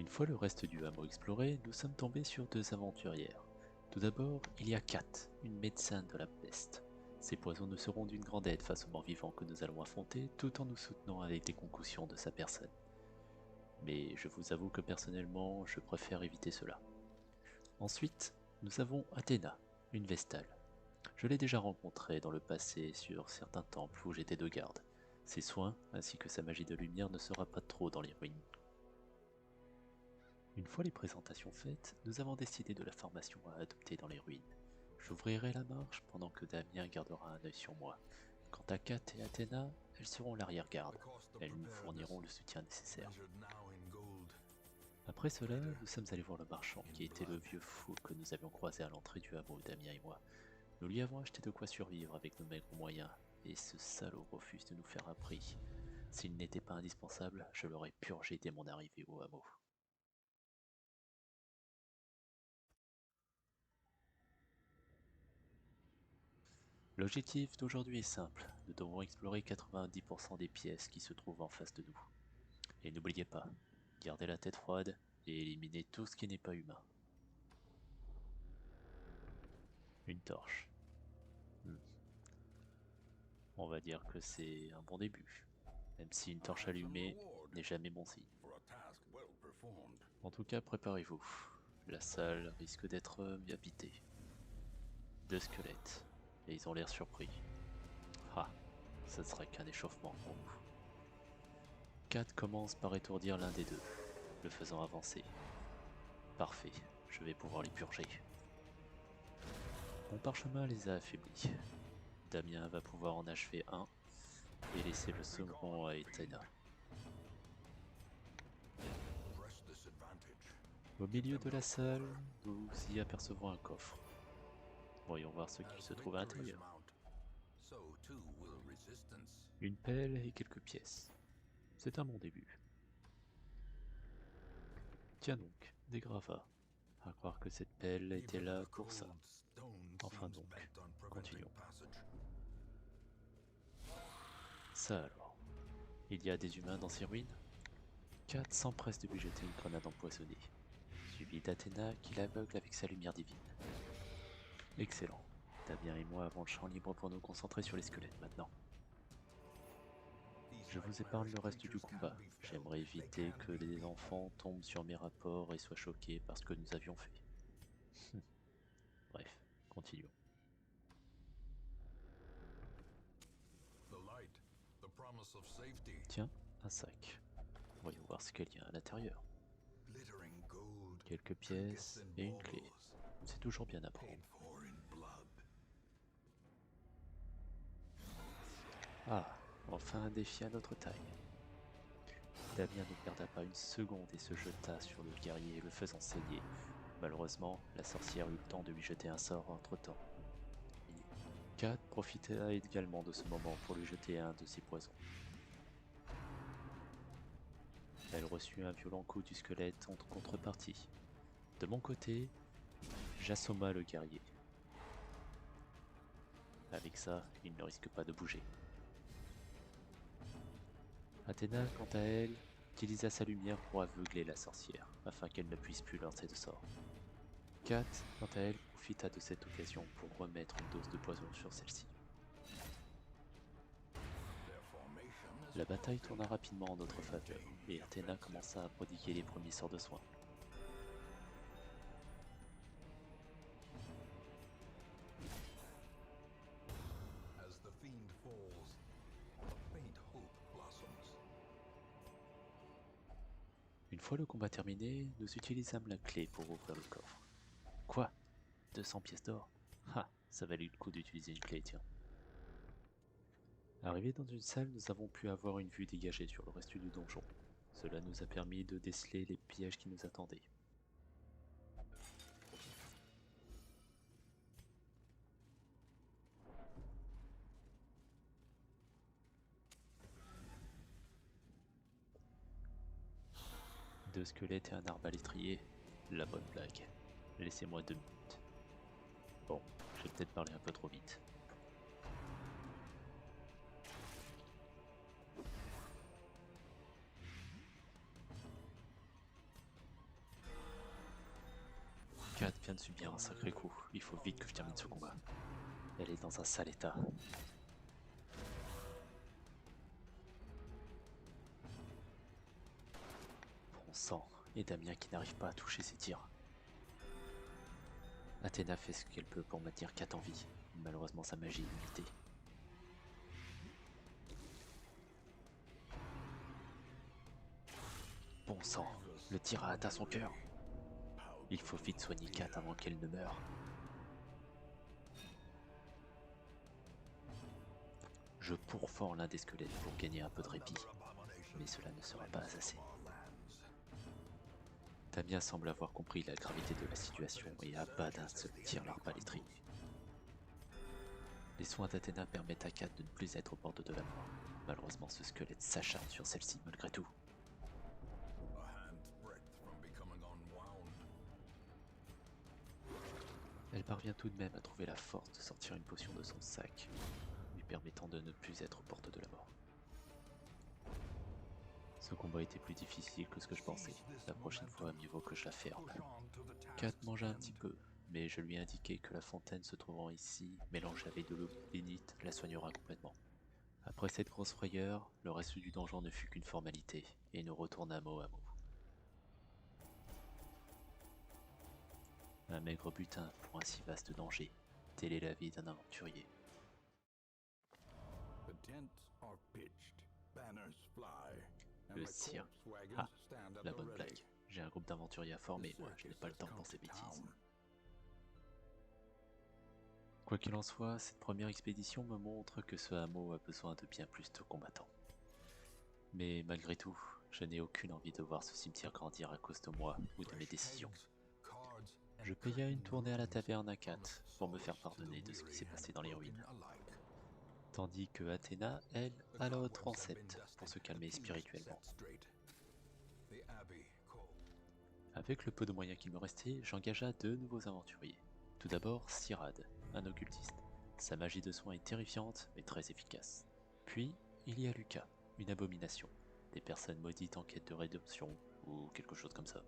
Une fois le reste du hameau exploré, nous sommes tombés sur deux aventurières. Tout d'abord, il y a Kat, une médecin de la peste. Ces poisons nous seront d'une grande aide face aux morts vivants que nous allons affronter, tout en nous soutenant avec des concussions de sa personne. Mais je vous avoue que personnellement, je préfère éviter cela. Ensuite, nous avons Athéna, une Vestale. Je l'ai déjà rencontrée dans le passé sur certains temples où j'étais de garde. Ses soins, ainsi que sa magie de lumière, ne sera pas trop dans les ruines. Une fois les présentations faites, nous avons décidé de la formation à adopter dans les ruines. J'ouvrirai la marche pendant que Damien gardera un œil sur moi. Quant à Kat et Athéna, elles seront l'arrière-garde. Elles nous fourniront le soutien nécessaire. Après cela, nous sommes allés voir le marchand, qui était le vieux fou que nous avions croisé à l'entrée du hameau, Damien et moi. Nous lui avons acheté de quoi survivre avec nos maigres moyens, et ce salaud refuse de nous faire un prix. S'il n'était pas indispensable, je l'aurais purgé dès mon arrivée au hameau. L'objectif d'aujourd'hui est simple, nous devons explorer 90% des pièces qui se trouvent en face de nous. Et n'oubliez pas, gardez la tête froide et éliminez tout ce qui n'est pas humain. Une torche. Hmm. On va dire que c'est un bon début, même si une torche allumée n'est jamais bon signe. En tout cas, préparez-vous. La salle risque d'être habitée. Deux squelettes, et ils ont l'air surpris. Ah, ça ne serait qu'un échauffement pour nous. Kat commence par étourdir l'un des deux, le faisant avancer. Parfait, je vais pouvoir les purger. Mon parchemin les a affaiblis. Damien va pouvoir en achever un et laisser le second à Etena. Au milieu de la salle, nous y apercevons un coffre. Voyons voir ce qu'il se trouve à l'intérieur. Une pelle et quelques pièces. C'est un bon début. Tiens donc, des gravats. À croire que cette pelle était là pour ça. Enfin donc, continuons. Ça alors. Il y a des humains dans ces ruines? Kat s'empresse de lui jeter une grenade empoisonnée, suivi d'Athéna qui l'aveugle avec sa lumière divine. Excellent. Damien et moi avons le champ libre pour nous concentrer sur les squelettes maintenant. Je vous épargne le reste du combat. J'aimerais éviter que les enfants tombent sur mes rapports et soient choqués par ce que nous avions fait. Bref, continuons. Tiens, un sac. Voyons voir ce qu'il y a à l'intérieur. Quelques pièces et une clé. C'est toujours bien à prendre. Ah, enfin un défi à notre taille. Damien ne perda pas une seconde et se jeta sur le guerrier, le faisant saigner. Malheureusement, la sorcière eut le temps de lui jeter un sort entre-temps. Kat profita également de ce moment pour lui jeter un de ses poisons. Elle reçut un violent coup du squelette en contrepartie. De mon côté, j'assomma le guerrier. Avec ça, il ne risque pas de bouger. Athéna, quant à elle, utilisa sa lumière pour aveugler la sorcière, afin qu'elle ne puisse plus lancer de sort. Kat, quant à elle, profita de cette occasion pour remettre une dose de poison sur celle-ci. La bataille tourna rapidement en notre faveur, et Athéna commença à prodiguer les premiers sorts de soins. Une fois le combat terminé, nous utilisâmes la clé pour ouvrir le coffre. Quoi? 200 pièces d'or? Ah, ça valait le coup d'utiliser une clé, tiens. Arrivés dans une salle, nous avons pu avoir une vue dégagée sur le reste du donjon. Cela nous a permis de déceler les pièges qui nous attendaient. Deux squelettes et un arbalétrier, la bonne blague. Laissez-moi 2 minutes. Bon, j'ai peut-être parlé un peu trop vite. vient de subir un sacré coup. Il faut vite que je termine ce combat. Elle est dans un sale état. Bon sang, et Damien qui n'arrive pas à toucher ses tirs. Athéna fait ce qu'elle peut pour maintenir Kat en vie. Malheureusement, sa magie est limitée. Bon sang, le tir a atteint son cœur. Il faut vite soigner Kat avant qu'elle ne meure. Je pourfends l'un des squelettes pour gagner un peu de répit, mais cela ne sera pas assez. Damien semble avoir compris la gravité de la situation et abat d'un seul tir l'arbalèterie. Les soins d'Athéna permettent à Kat de ne plus être au bord de la mort. Malheureusement, ce squelette s'acharne sur celle-ci malgré tout. Elle parvient tout de même à trouver la force de sortir une potion de son sac, lui permettant de ne plus être aux portes de la mort. Ce combat était plus difficile que ce que je pensais. La prochaine fois, mieux vaut que je la ferme. Kat mangea un petit peu, mais je lui ai indiqué que la fontaine se trouvant ici, mélangée avec de l'eau bénite, la soignera complètement. Après cette grosse frayeur, le reste du donjon ne fut qu'une formalité, et nous retournâmes au hameau. Un maigre butin pour un si vaste danger, telle est la vie d'un aventurier. Le cirque. Ah, la bonne blague. J'ai un groupe d'aventuriers à former, moi, je n'ai pas le temps pour ces bêtises. Quoi qu'il en soit, cette première expédition me montre que ce hameau a besoin de bien plus de combattants. Mais malgré tout, je n'ai aucune envie de voir ce cimetière grandir à cause de moi ou de mes décisions. Je paya une tournée à la taverne à Kat pour me faire pardonner de ce qui s'est passé dans les ruines. Tandis que Athéna, elle, alla au transept pour se calmer spirituellement. Avec le peu de moyens qu'il me restait, j'engagea 2 nouveaux aventuriers. Tout d'abord, Sirad, un occultiste. Sa magie de soin est terrifiante, mais très efficace. Puis, il y a Lucas, une abomination. Des personnes maudites en quête de rédemption, ou quelque chose comme ça.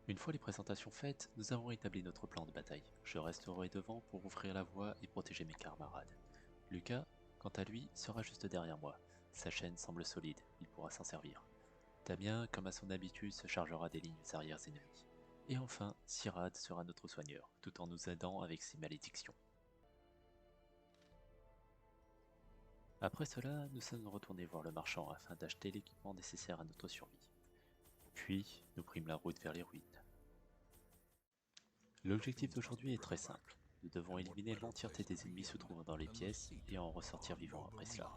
Une fois les présentations faites, nous avons établi notre plan de bataille. Je resterai devant pour ouvrir la voie et protéger mes camarades. Lucas, quant à lui, sera juste derrière moi. Sa chaîne semble solide, il pourra s'en servir. Damien, comme à son habitude, se chargera des lignes arrières ennemies. Et enfin, Sirad sera notre soigneur, tout en nous aidant avec ses malédictions. Après cela, nous sommes retournés voir le marchand afin d'acheter l'équipement nécessaire à notre survie. Puis, nous prîmes la route vers les ruines. L'objectif d'aujourd'hui est très simple. Nous devons éliminer l'entièreté des ennemis se trouvant dans les pièces et en ressortir vivants après cela.